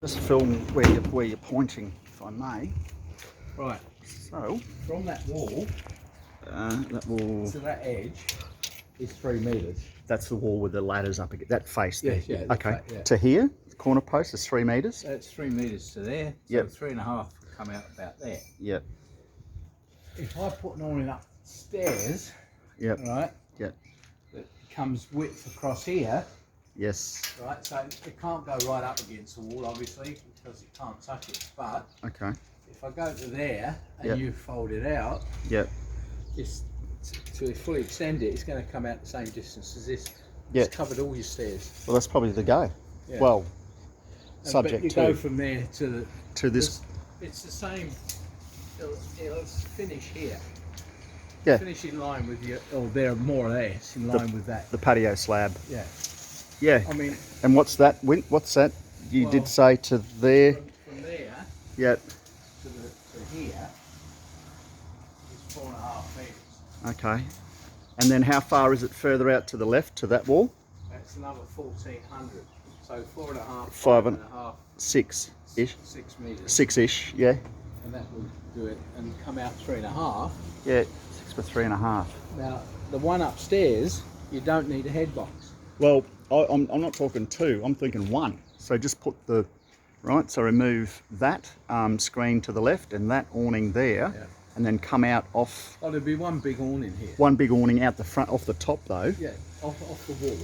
Just film where you're pointing, if I may. Right. So From that wall that wall. to that edge is 3 metres. That's the wall with the ladders up against that face there. Yes, yeah. Okay. Yeah. To here, the corner post is 3 metres. That's 3 metres to there. So Yep. 3.5 will come out about there. Yep. If I put an awning upstairs, Yep. right, Yep. that comes width across here, Yes. right, so it can't go right up against the wall, obviously, because it can't touch it. But Okay. if I go to there and Yep. you fold it out, Yep. it's, to fully extend it, it's going to come out the same distance as this. Yeah. It's covered all your stairs. Well, that's probably the go. Yeah. Well, But subject you to go from there to this. It's the same. It'll finish here. Yeah. Finish in line with your, or they're more or less in line with that. The patio slab. Yeah. Yeah. I mean, And what's that? What's that? You well, did say to there. from there Yep. to here is 4.5 metres. Okay. And then how far is it further out to the left to that wall? That's another 1,400. So 4.5, 5.5, 6-ish. 6 metres. 6-ish. Yeah. And that will do it and come out 3.5. Yeah. 6 for 3.5. Now the one upstairs, you don't need a head box. Well, I'm not talking 2. I'm thinking 1. So just put the right. So remove that screen to the left and that awning there, Yeah. and then come out off Oh, there'll be one big awning here. one big awning out the front, off the top though. Yeah, off the wall.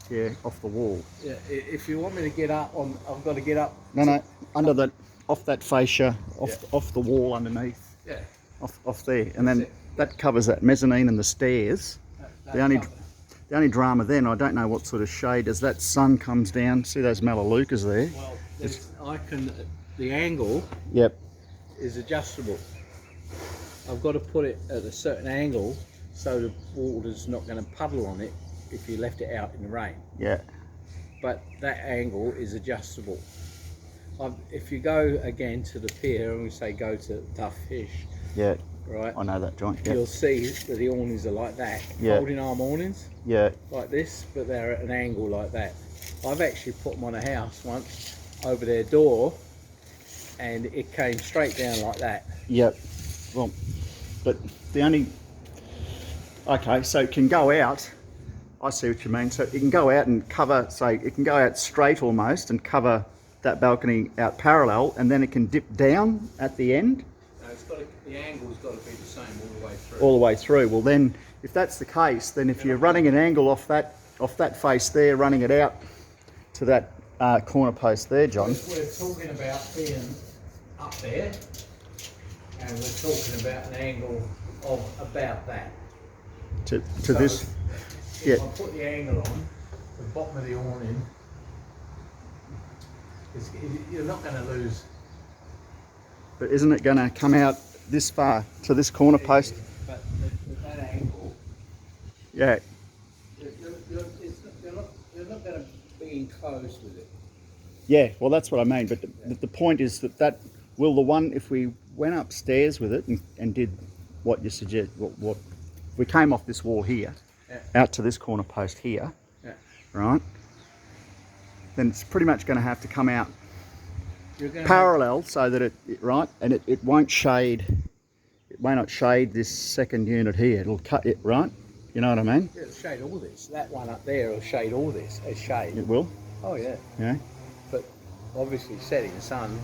Yeah, off the wall. Yeah, if you want me to get up on, I've got to get up. No, under that, off that fascia, Yeah. off the wall underneath, Yeah. off there, and then it. that covers that mezzanine and the stairs. That The only cover. the only drama then, I don't know what sort of shade, as that sun comes down. See those melaleucas there? Well, the angle Yep. is adjustable. I've got to put it at a certain angle so the water's not going to puddle on it if you left it out in the rain. Yeah. But that angle is adjustable. If you go again to the pier and we say go to Tough Fish, Yeah. right? I know that joint. Yeah. You'll see that the awnings are like that, Yeah. folding arm awnings Yeah. like this, but they're at an angle like that. I've actually put them on a house once over their door and it came straight down like that. Yep. Well, but the only, okay, so it can go out. I see what you mean. So it can go out and cover, say, it can go out straight almost and cover that balcony out parallel, and then it can dip down at the end. No, the angle's got to be the same all the way through. All the way through. Well, then, if that's the case, then if you're running an angle off that face there, running it out to that corner post there, John. We're talking about being up there, and we're talking about an angle of about that. To So this. If Yeah. I put the angle on the bottom of the awning, you're not going to lose. But isn't it going to come out this far to this corner post? But at that angle, Yeah. you're not going to be enclosed with it. Yeah, well, that's what I mean. But the point is that will the one, if we went upstairs with it and did what you suggest, what we came off this wall here, Yeah. out to this corner post here, Yeah. right? Then it's pretty much going to have to come out You're going parallel so that it right, and it won't shade. It may not shade this second unit here. It'll cut it right. You know what I mean? it'll shade all this. That one up there will shade all this as shade. It will. Oh yeah. Yeah. But obviously setting sun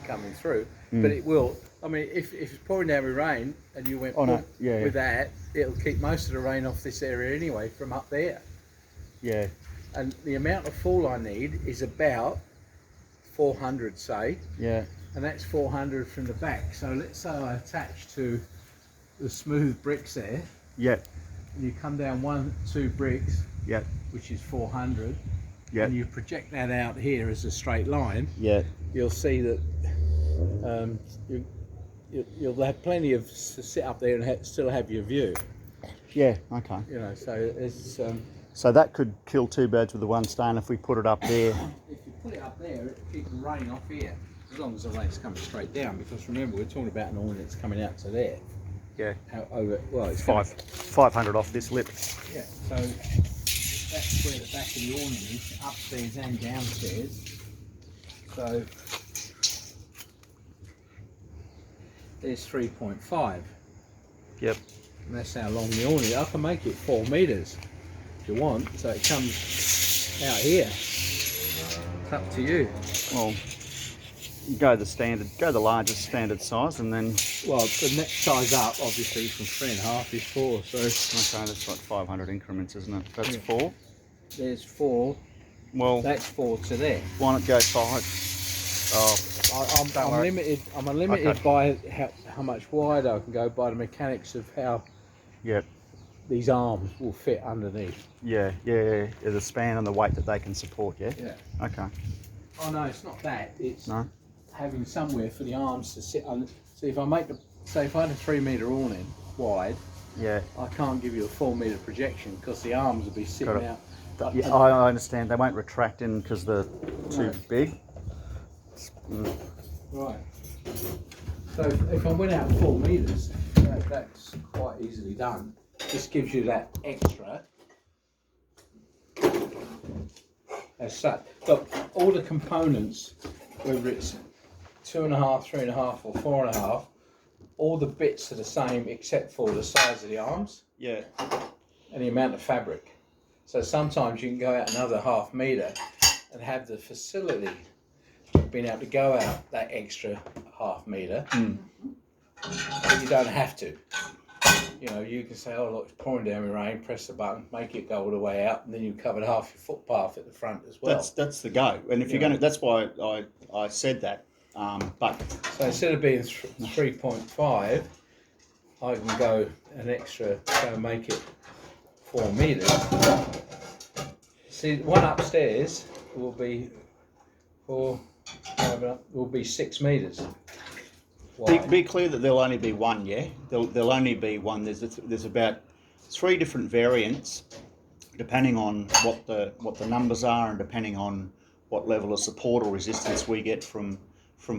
coming through, but it will. I mean, if it's pouring down with rain and you went no, yeah, with that, it'll keep most of the rain off this area anyway from up there. Yeah. And the amount of fall I need is about 400, say, Yeah. and that's 400 from the back. So let's say I attach to the smooth bricks there, Yeah. and you come down 1-2 bricks, Yeah. which is 400, Yeah. and you project that out here as a straight line. Yeah. You'll see that you'll have plenty of to sit up there and still have your view. Yeah. Okay. You know, so it's So that could kill 2 birds with the one stone if we put it up there. if you put it up there, it'll keep the rain off here, as long as the rain's coming straight down. Because remember, we're talking about an awning that's coming out to there. Yeah. Well, it's 500 off this lip. Yeah. So that's where the back of the awning is, upstairs and downstairs. So there's 3.5. Yep. And that's how long the awning is. I can make it 4 metres if you want, so it comes out here. It's up to you. Well, you go the largest standard size, and then Well, the next size up, obviously, from 3.5 is 4. So okay, that's like 500 increments, isn't it? That's Yeah. 4. there's 4. Well, That's 4 to there. why not go 5? Oh, don't I'm worry. limited. I'm limited Okay. by how much wider I can go by the mechanics of how yeah, these arms will fit underneath. yeah. The span and the weight that they can support. Yeah. Yeah. Okay. Oh no, it's not that. It's No. having somewhere for the arms to sit under. So if I make say if I had a 3 metre awning wide, Yeah. I can't give you a 4 metre projection because the arms will be sitting Got it. out. Yeah, I understand. They won't retract in because they're too No. big. Right. So if I went out 4 metres, that's quite easily done. This gives you that extra. As such, look, all the components, whether it's 2.5, 3.5, or 4.5, all the bits are the same except for the size of the arms Yeah. and the amount of fabric. So sometimes you can go out another ½ metre and have the facility of being able to go out that extra ½ metre, but you don't have to. You know, you can say, oh look, it's pouring down with rain, press the button, make it go all the way out, and then you've covered half your footpath at the front as well. That's the go. And if you're going to, that's why I said that. But So instead of being 3.5, I can go an extra, so make it 4 metres. See, one upstairs will be 6 metres wide. be clear that there'll only be one. Yeah. There'll only be one. There's about 3 different variants, depending on what the numbers are and depending on what level of support or resistance we get from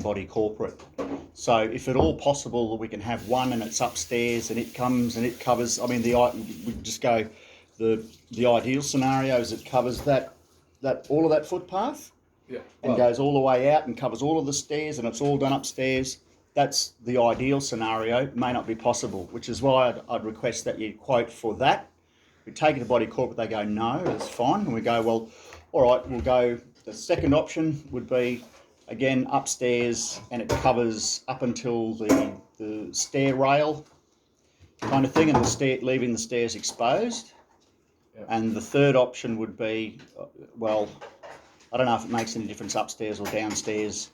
Body Corporate. So if at all possible, we can have one and it's upstairs and it comes and it covers. I mean, we just go the ideal scenario is it covers that all of that footpath. Yeah. And goes all the way out and covers all of the stairs and it's all done upstairs. That's the ideal scenario. It may not be possible, which is why I'd request that you quote for that. We take it to Body Corporate, they go, no, that's fine. And we go, well, all right, we'll go. The second option would be, again, upstairs and it covers up until the stair rail kind of thing and leaving the stairs exposed. Yep. And the third option would be, well, I don't know if it makes any difference upstairs or downstairs,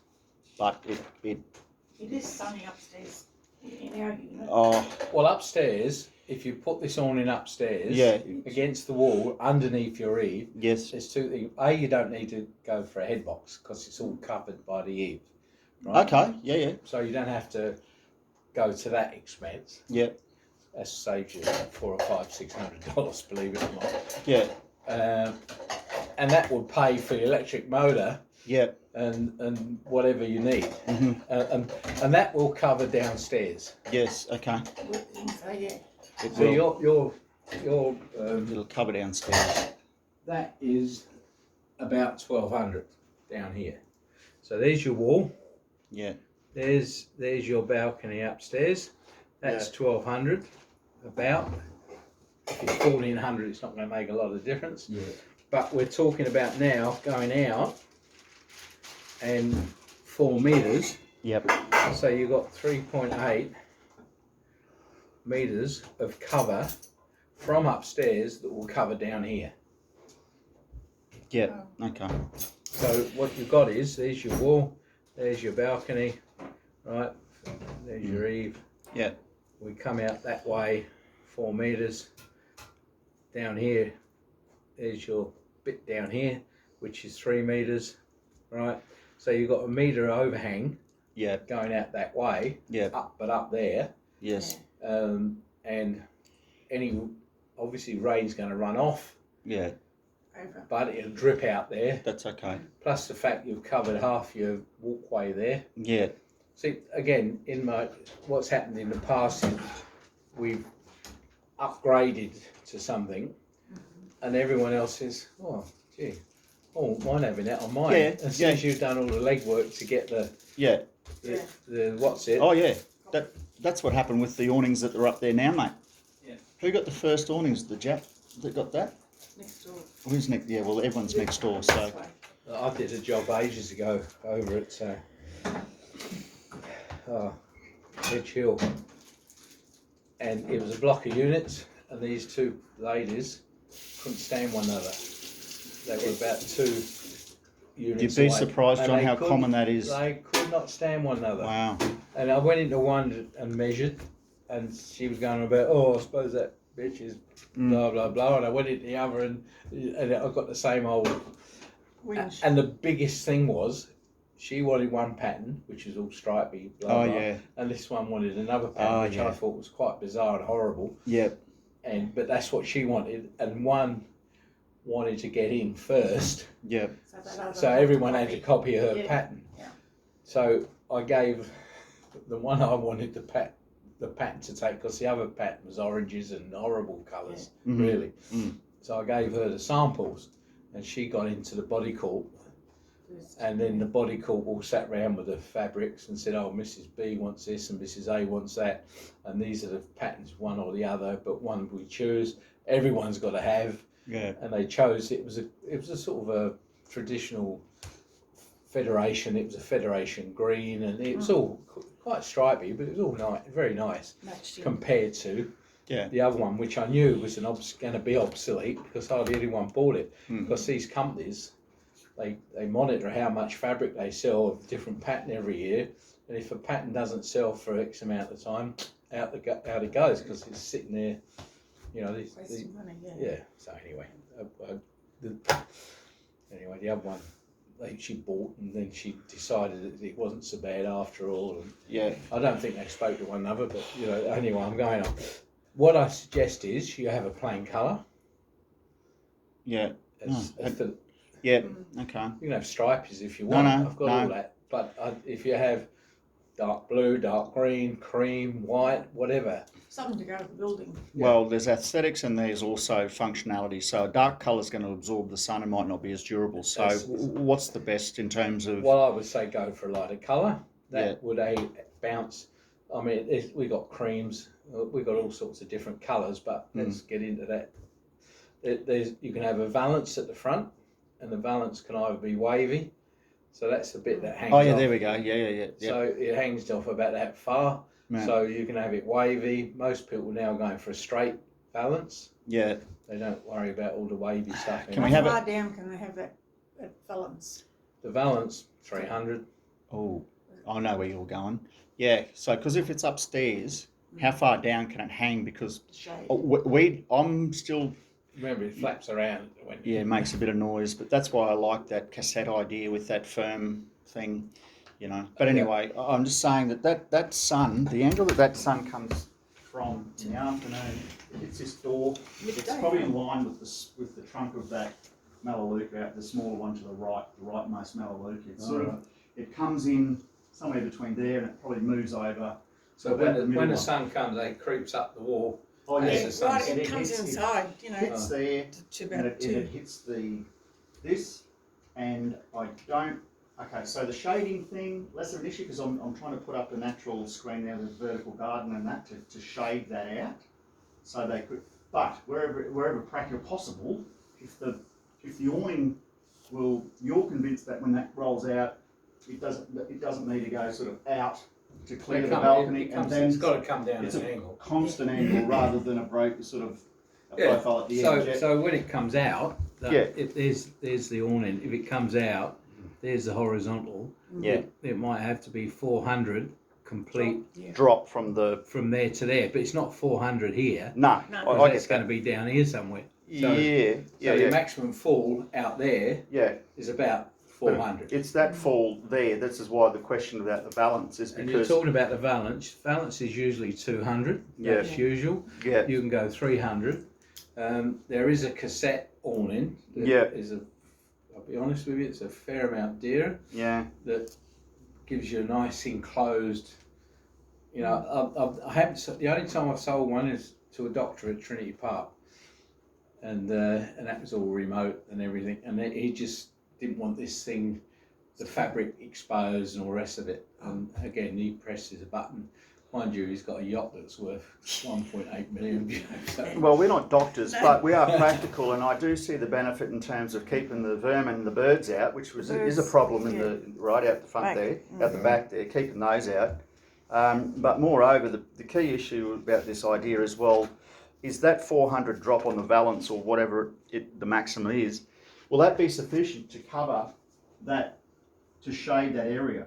but It is sunny upstairs in our unit. Well, upstairs, if you put this awning upstairs, Yeah. against the wall, underneath your eave, Yes. there's 2 things. A, you don't need to go for a head box because it's all covered by the eave. Right? Okay. Yeah. So you don't have to go to that expense. Yeah. That saves you $400 or $600, believe it or not. Yeah. And that would pay for your electric motor Yeah. and whatever you need. Mm-hmm. And that will cover downstairs. Yes. Okay. So yeah. It So will. your It'll cover downstairs. that is about 1,200 down here. So there's your wall. Yeah. There's your balcony upstairs. That's 1,200 about. If it's 1,400, it's not going to make a lot of difference. Yeah. But we're talking about now going out and 4 metres. Yep. So you've got 3.8 metres of cover from upstairs that will cover down here. Yep. Okay. So what you've got is, there's your wall, there's your balcony, right? There's your eave. Yeah. We come out that way 4 metres. Down here, there's your bit down here, which is 3 metres, right? So you've got a metre overhang Yeah. going out that way, Yeah. but up there. Yes. And obviously rain's going to run off, Yeah. Over. but it'll drip out there. That's okay. Plus the fact you've covered half your walkway there. Yeah. See, again, what's happened in the past is we've upgraded to something, and everyone else says, "Oh, gee, Oh, mine having that on mine. Yeah, As soon as you've done all the legwork to get the what's it? Oh yeah, that's what happened with the awnings that are up there now, mate. Yeah. Who got the first awnings? The Jap that got that? Next door. Who's next? Yeah, well, everyone's next door. So This way. I did a job ages ago over it, so Ridge Hill, and it was a block of units, and these two ladies couldn't stand one another. They were about 2 units you'd be away, surprised, and John, they how couldn't- common that is. They could not stand one another. Wow. And I went into one and measured, and she was going about, oh, I suppose that bitch is blah blah blah, and I went into the other, and I got the same old. Winch. And the biggest thing was, she wanted one pattern, which is all stripy, blah, Oh blah, yeah. and this one wanted another pattern, Oh, which yeah. I thought was quite bizarre and horrible. Yep. But that's what she wanted, and one wanted to get in first, Yep. so everyone had to copy her Yeah. pattern. Yeah. So I gave the one I wanted the pattern to take, because the other pattern was oranges and horrible colours, Mhm. really. Mm. So I gave her the samples, and she got into the body court. And then the body court all sat round with the fabrics and said, oh, Mrs. B wants this and Mrs. A wants that, and these are the patterns, one or the other, but one we choose. Everyone's got to have. Yeah. And they chose. It was a sort of a traditional federation. It was a federation green, and it was all quite stripy, but it was all nice, very nice Matched in. compared to Yeah. the other one, which I knew was going to be obsolete because hardly anyone bought it. Mm. Because these companies, they monitor how much fabric they sell of a different pattern every year, and if a pattern doesn't sell for X amount of time, out it goes, because it's sitting there, you know. Wasting money, yeah. Yeah. So anyway, the other one, she bought, and then she decided that it wasn't so bad after all. And Yeah. I don't think they spoke to one another, but you know, anyway, I'm going on. What I suggest is you have a plain colour. Yeah. As the, Yeah. Okay. you can have stripes if you No, want. no, I've got no. all that. But if you have dark blue, dark green, cream, white, whatever. Something to go with the building. Well, there's aesthetics and there's also functionality. So a dark colour is going to absorb the sun and might not be as durable. So what's the best in terms of? Well, I would say go for a lighter colour. That Yeah. would bounce. I mean, we got creams. We've got all sorts of different colours, but let's get into that. You can have a valance at the front, and the valance can either be wavy, so that's the bit that hangs Oh yeah, off. there we go. Yeah. Yep. So it hangs off about that far. Yeah. So you can have it wavy. Most people now are going for a straight valance. Yeah. They don't worry about all the wavy stuff. Can we How have far down can they have that valance? The valance 300. Oh, I know where you're going. Yeah. So because if it's upstairs, how far down can it hang? Because Shade. I'm still. Remember, it flaps around when Yeah, it makes a bit of noise, but that's why I like that cassette idea with that firm thing, you know. But anyway, I'm just saying that sun, the angle that sun comes from in the afternoon, it hits this door. It's probably in line with the trunk of that Melaleuca, the smaller one to the rightmost Melaleuca. It's sort of, it comes in somewhere between there, and it probably moves over. So about when the middle sun comes, it creeps up the wall. Oh as yeah, the sun Right, sets. it comes inside, you know, hits there. to And about it 2. hits this, and I don't. Okay, so the shading thing, less of an issue because I'm trying to put up a natural screen there with vertical garden and that to shade that out, so they could. But wherever practical possible, if the awning you're convinced that when that rolls out, it doesn't need to go sort of out to clear the balcony, and then it's got to come down it's at an a angle. constant angle rather than a profile at the edge. So when it comes out, Yeah. there's the awning. If it comes out, there's the horizontal. Yeah. It might have to be 400 complete Drop from the. from there to there, but it's not 400 here. No, No. Because I it's get going that. to be down here somewhere. So, Yeah. So the maximum fall out there Yeah. is about 400. It's that fall there. This is why the question about the balance is And you're because. talking about the valance. Valance is usually 200. Yeah. That's usual. Yeah. You can go 300. There is a cassette awning. That Yeah. I'll be honest with you, it's a fair amount dearer. Yeah. That gives you a nice enclosed. You know, I haven't. The only time I've sold one is to a doctor at Trinity Park, and that was all remote and everything. And he just didn't want this thing, the fabric exposed and all the rest of it. And again, he presses a button. Mind you, he's got a yacht that's worth 1.8 million. So. Well, we're not doctors, but we are practical, and I do see the benefit in terms of keeping the vermin and the birds out, which is a problem in the right out the front there, out the back there, keeping those out. But moreover, the key issue about this idea as well is that 400 drop on the valance or whatever the maximum is. Will that be sufficient to cover that, to shade that area?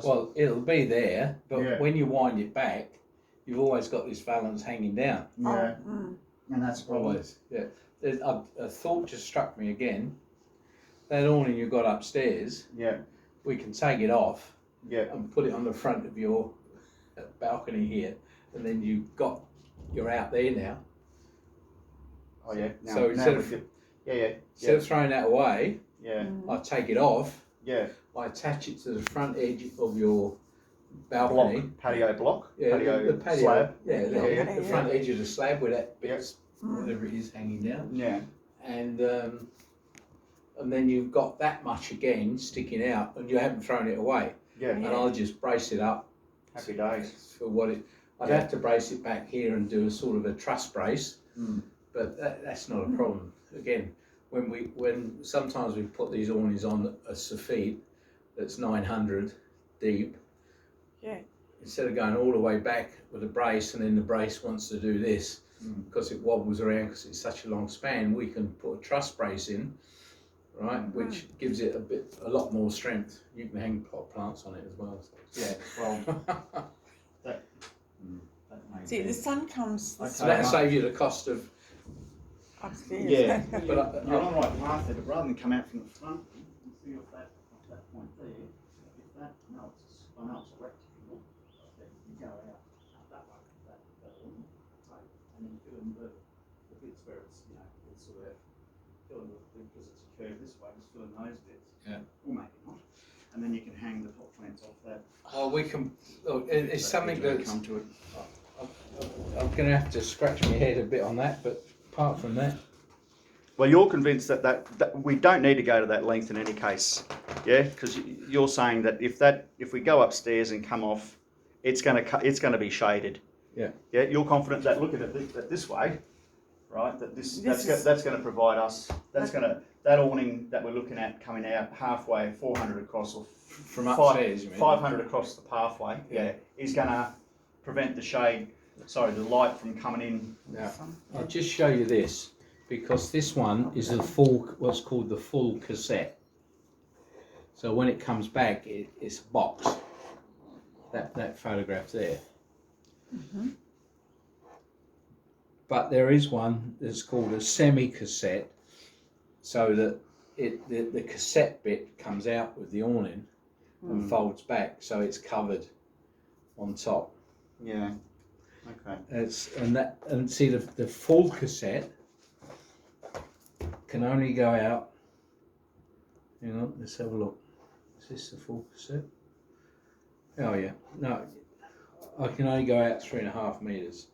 Well, it'll be there, but when you wind it back, you've always got this valance hanging down. Yeah, and that's a problem. Always, yeah. A thought just struck me again. That awning you've got upstairs, we can take it off and put it on the front of your balcony here, and then you're out there now. Oh yeah. Now, so instead of throwing that away, I take it off. I attach it to the front edge of your balcony. Patio block? Yeah, patio the patio slab? The front edge of the slab where that bit's whatever it is hanging down. Yeah. And then you've got that much again sticking out, and you haven't thrown it away. Yeah. And I'll just brace it up. Happy days. For what it, I'd have to brace it back here and do a sort of a truss brace, but that's not a problem. Again, when sometimes we put these awnings on a soffit that's 900 deep. Instead of going all the way back with a brace, and then the brace wants to do this because it wobbles around because it's such a long span, we can put a truss brace in, right, which gives it a lot more strength. You can hang pot plants on it as well. Yeah, well, that makes See, the sun comes. So that'll save you the cost of Upstairs. Yeah, but you're on the right path there, but rather than come out from the front, see if that point there, if that melts, I know it's a rectangle, but you go out that way, that one, and then fill in the bits where it's, it's sort of fill in because it's a curve this way, just fill in those bits. Yeah. Or maybe not. And then you can hang the pot plants off that. Oh, we can. It's something that come to it. I'm going to have to scratch my head a bit on that, but apart from that. Well, you're convinced that we don't need to go to that length in any case, yeah? Because you're saying that if we go upstairs and come off, it's going to be shaded. Yeah. Yeah. You're confident that looking at this way, right? That that's going to provide us. That awning that we're looking at coming out halfway, 400 across, or from upstairs, you mean? 500 across the pathway. Yeah. Is going to prevent the light from coming in. Now, I'll just show you this, because this one is what's called the full cassette. So when it comes back, it's a box. That photograph there. But there is one that's called a semi-cassette, so that the cassette bit comes out with the awning and folds back, so it's covered on top. Yeah. Okay. And see the full cassette can only go out. Hang on, let's have a look. Is this the full cassette? Oh yeah, no, I can only go out 3.5 meters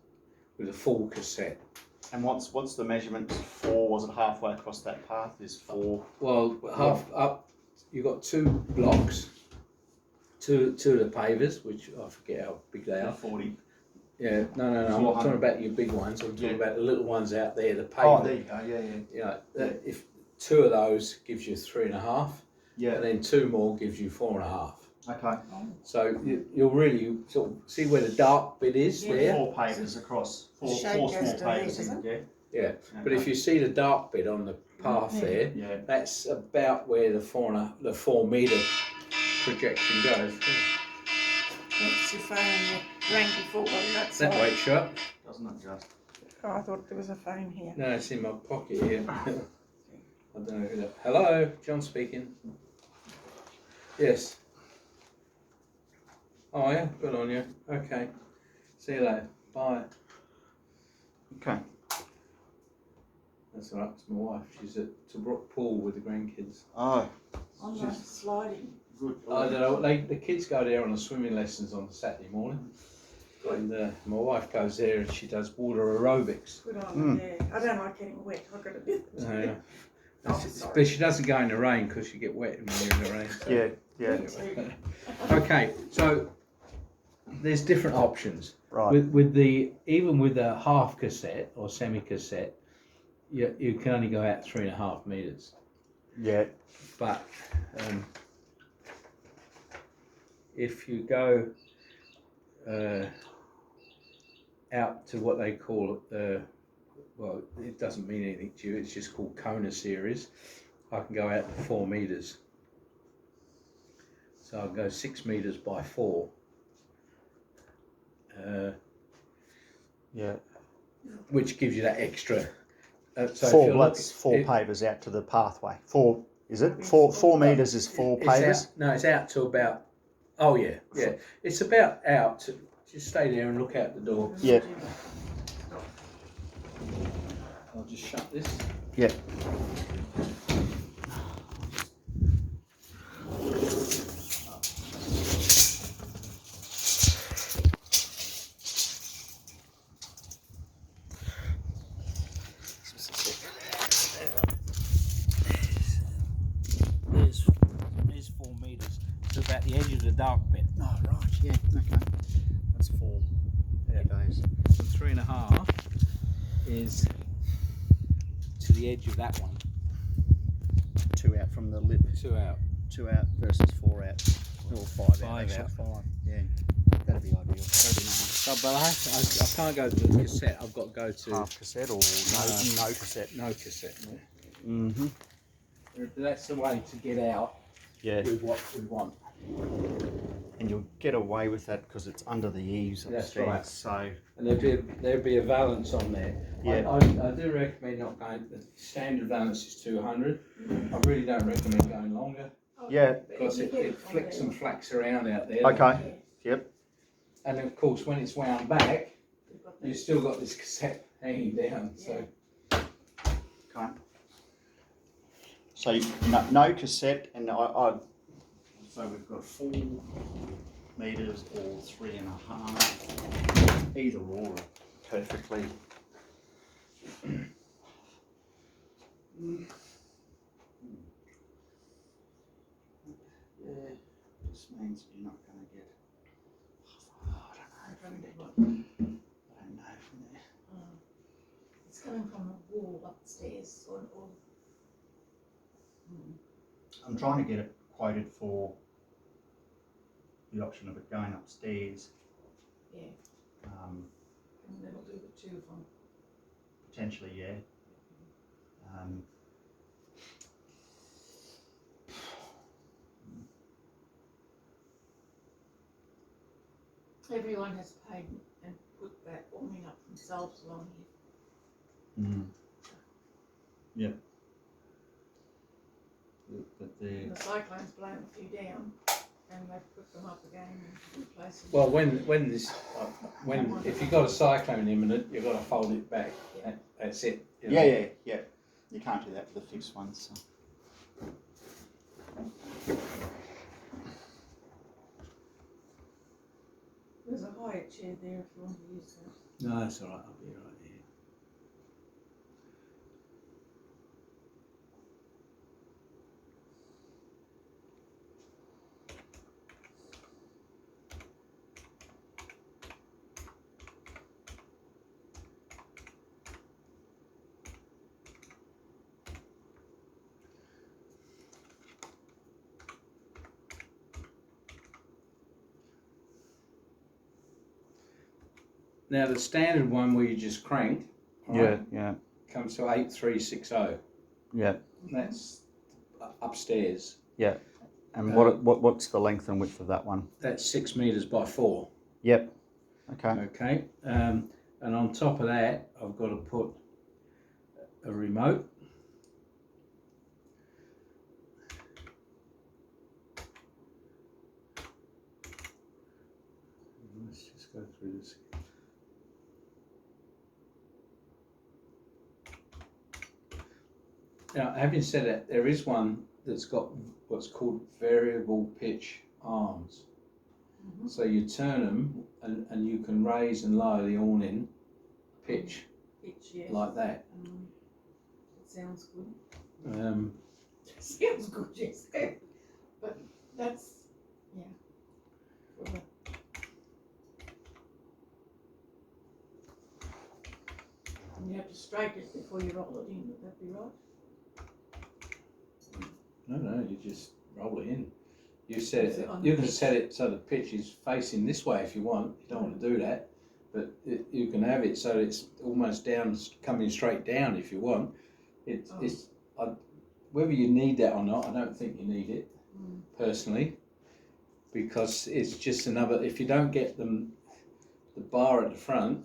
with a full cassette. And what's the measurement for? Was it halfway across that path? Is 4? Well, half up. You've got 2 blocks, two of the pavers, which I forget how big they are. 40. Yeah, no, I'm not talking about your big ones. I'm talking about the little ones out there, the paver. Oh, there you go. Yeah. If 2 of those gives you 3.5, Yeah. and then 2 more gives you 4.5. Okay. So you'll really sort of see where the dark bit is there. 4 pavers across. 4 small pavers. Yeah. Yeah. But if you see the dark bit on the path there, that's about where the 4 meter projection goes. That's your phone that rang before. That's That way, shut. Doesn't it just? Oh, I thought there was a phone here. No, it's in my pocket here. I don't know who that. Hello, John speaking. Yes. Oh yeah, good on you. Okay. See you later. Bye. Okay. That's all right. It's my wife. She's at Tobruk Pool with the grandkids. Oh. On the sliding. Good. I don't know. The kids go there on the swimming lessons on Saturday morning, and my wife goes there and she does water aerobics. Good on yeah. I don't like getting wet. I've got a bit. But she doesn't go in the rain because you get wet when you're in the rain. So. Yeah. Okay, so there's different options. Right. Even with a half cassette or semi cassette, you can only go out 3.5 meters. Yeah. But if you go out to what they call well, it doesn't mean anything to you. It's just called Kona series. I can go out to 4 meters. So I'll go 6 meters by 4. Yeah. Which gives you that extra. So That's 4 pavers out to the pathway. 4, is it? 4 meters is 4 pavers? It's out to about, oh yeah. It's about out to, just stay there and look out the door. Yeah. I'll just shut this. Yeah. There's 4 meters to about the edge of the dark bit. Oh, right, yeah, okay. That's 4. There it goes. And 3.5 is to the edge of that one. 2 out from the lip. 2 out. 2 out versus 4 out. Or 5 out. 5 Actually, out. 5. Yeah. That'd be ideal. That'd be nice. So, but I can't go to the cassette. I've got to go to Half cassette or no cassette? no cassette. Mm-hmm. That's the way to get out Yeah. with what we want. And you'll get away with that because it's under the eaves That's upstairs. right. So And there'd be a valance on there. Yeah. I do recommend not going. The standard valance is 200. I really don't recommend going longer yeah. because it flicks and flacks around out there. Okay. Yep. And of course, when it's wound back, you've still got this cassette hanging down. So Okay. So no cassette, and so we've got 4 meters or 3.5. Either or, perfectly. Yeah, this means you're not going to get. I don't know from there. It's coming from a wall upstairs, or I'm trying to get it quoted for the option of it going upstairs. yeah, and that'll do the 2 of them. Potentially, yeah. Everyone has paid and put that awning up themselves along here. Yeah. But And the cyclone's blown a few down, and they've put them up again and replaced them. well, if you've got a cyclone imminent, you've got to fold it back. That's it. You know? yeah. You can't do that with the fixed ones. So. There's a higher chair there if you want to use that. No, that's all right. I'll be right here. Now the standard one where you just crank, right, Yeah. comes to 8360. Yeah. That's upstairs. Yeah. And what's the length and width of that one? That's 6 meters by 4. Yep. Okay. Okay. And on top of that, I've got to put a remote. Let's just go through this. Now, having said that, there is one that's got what's called variable pitch arms. Mm-hmm. So you turn them and you can raise and lower the awning pitch Pitch, yeah. like that. It sounds good. Sounds good, yes. But that's, yeah. For the- And you have to straighten it before you roll it in, would that be right? No, you just roll it in. You can set it so the pitch is facing this way if you want. You don't want to do that, but you can have it so it's almost down, coming straight down if you want. Whether you need that or not, I don't think you need it personally, because it's just another. If you don't get the bar at the front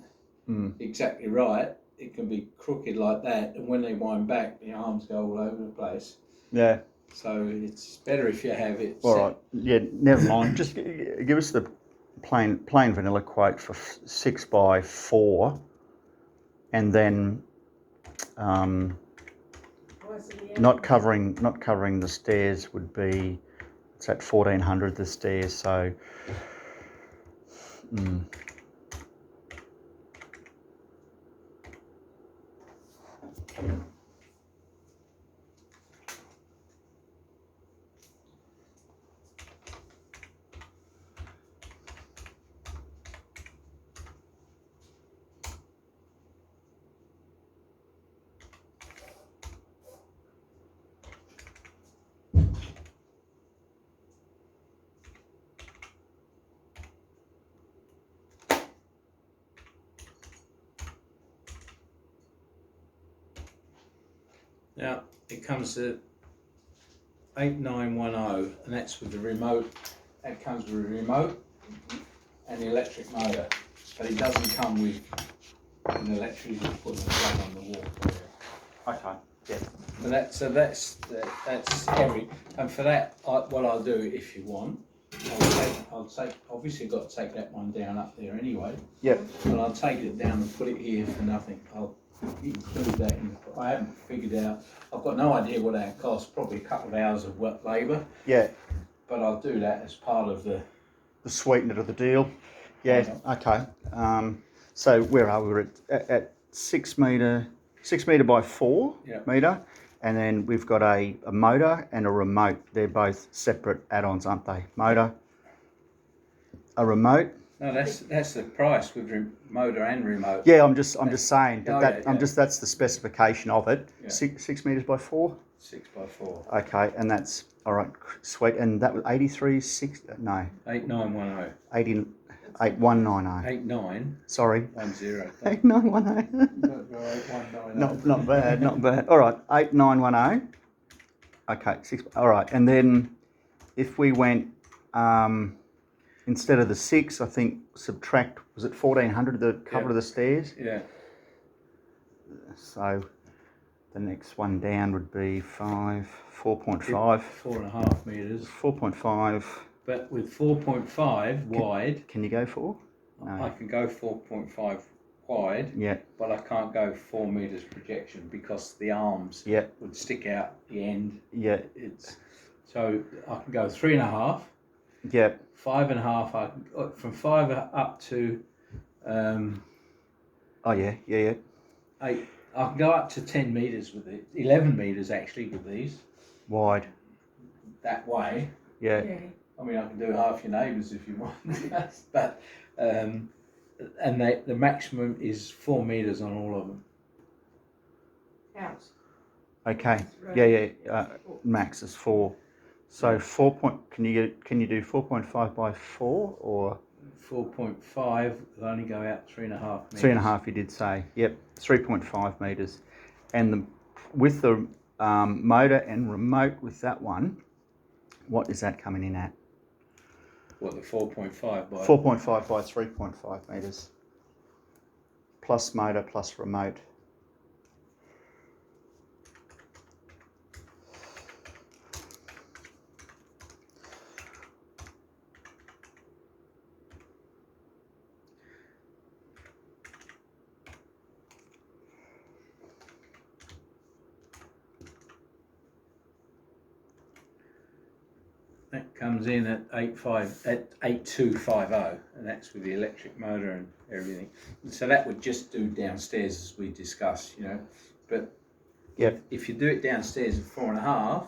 exactly right, it can be crooked like that, and when they wind back, the arms go all over the place. Yeah. So it's better if you have it. All right. Yeah. Never mind. Just give us the plain vanilla quote for 6x4, and then not covering the stairs would be, it's at 1400 the stairs. So. Now it comes to 8910, and that's with the remote. That comes with a remote and the electric motor, but it doesn't come with an electric. You just put the plug on the wall. Okay. Yeah. So that's every. And for that, what I'll do, if you want, I'll take. Obviously, got to take that one down up there anyway. Yep. But I'll take it down and put it here for nothing. I'll include that in. I haven't figured out. I've got no idea what that costs. Probably a couple of hours of work labour. Yeah. But I'll do that as part of the sweetener of the deal. Yeah. Okay. So where are we? We're at 6 metre by 4 metre, and then we've got a motor and a remote. They're both separate add-ons, aren't they? Motor, a remote. No, that's the price with motor and remote. Yeah, I'm just saying that that's the specification of it. Yeah. 6 metres by 4. 6x4. Okay, and that's all right. Sweet, and that was 8910. 8190. 89. Sorry. 10. 8910. Not bad. All right, 8910. Okay, 6. All right, and then if we went instead of the 6, I think subtract, was it 1400 the cover of the stairs? Yeah. So the next one down would be 4.5. 4.5 metres. 4.5. But with 4.5 wide. Can you go 4? No. I can go 4.5 wide. Yeah. But I can't go 4 metres projection because the arms would stick out the end. Yeah. So I can go 3.5. Yeah. 5.5. From 5 up to. Oh yeah. 8. I can go up to 10 metres with it. 11 metres actually with these. Wide. That way. Yeah. I mean, I can do half your neighbours if you want, but and the maximum is 4 metres on all of them. House. Okay. Yeah. Max is 4. So 4 can you do 4.5 by 4 or 4.5 will only go out 3.5 metres. 3.5 you did say. Yep. 3.5 metres, and with the motor and remote with that one, what is that coming in at? What, the 4.5 by? 4.5 by 3.5 metres. Plus motor, plus remote. That comes in at 8250, and that's with the electric motor and everything. So that would just do downstairs as we discussed, but Yep. If you do it downstairs at 4.5,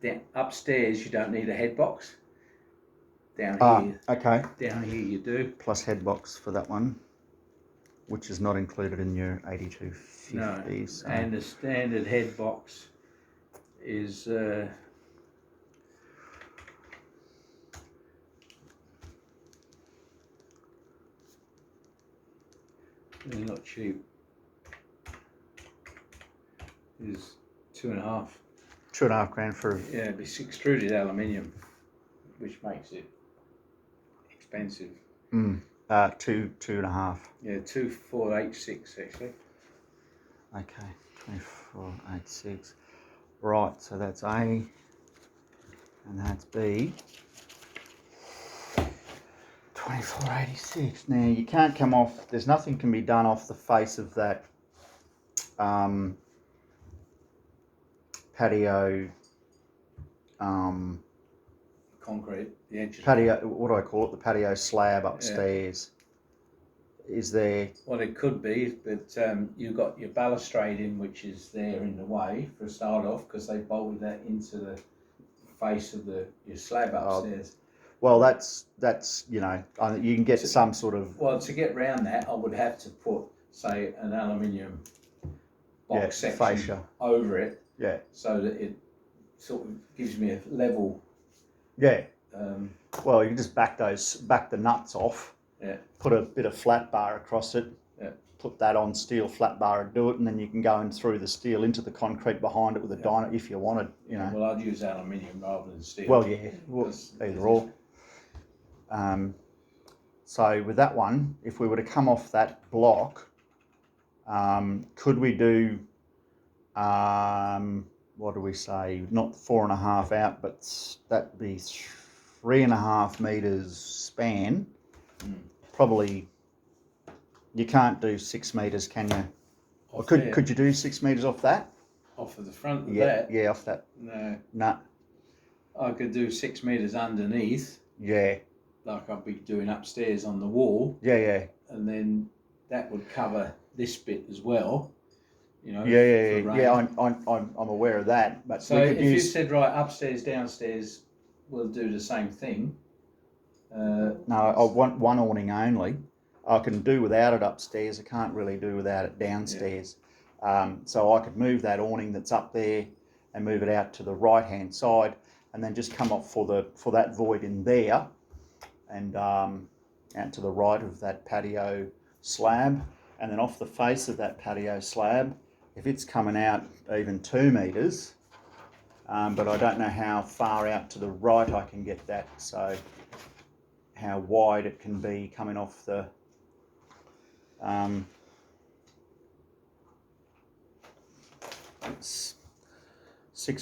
then upstairs you don't need a head box. Down Okay. here you do. Plus head box for that one, which is not included in your 8250. No, So. and the standard head box is they're not cheap. Is 2.5. 2.5 grand for. Yeah, it's extruded aluminium, which makes it expensive. 2.5. Yeah, 2486 actually. Okay, 2486. Right, so that's A, and that's B. 2486. Now you can't come off. There's nothing can be done off the face of that patio. Concrete, the edges. Patio. What do I call it? The patio slab upstairs. Yeah. Is there? Well, it could be, but you've got your balustrade in, which is there in the way for a start off, because they bolted that into the face of your slab upstairs. Well, that's you know, you can get some sort of. Well, to get round that, I would have to put, say, an aluminium box section fascia over it. Yeah. So that it sort of gives me a level. Yeah. Well, you can just back the nuts off. Yeah. Put a bit of flat bar across it. Yeah. Put that on steel flat bar and do it, and then you can go in through the steel into the concrete behind it with a dynamite if you wanted. You know. Well, I'd use aluminium rather than steel. Well, yeah. Well, either or. So with that one, if we were to come off that block, could we do? What do we say? Not 4.5 out, but that'd be 3.5 meters span. Probably. You can't do 6 meters, can you? Or could you do 6 meters off that? Off of the front of Yeah, that? yeah, off that. No. I could do 6 meters underneath. Yeah. Like I'd be doing upstairs on the wall. Yeah. And then that would cover this bit as well. You know. Yeah. I'm aware of that. But so if you said right upstairs, downstairs, we'll do the same thing. No, I want one awning only. I can do without it upstairs. I can't really do without it downstairs. Yeah. So I could move that awning that's up there and move it out to the right hand side, and then just come off for that void in there, and out to the right of that patio slab, and then off the face of that patio slab, if it's coming out even 2 meters, but I don't know how far out to the right I can get that. So how wide it can be coming off the it's 6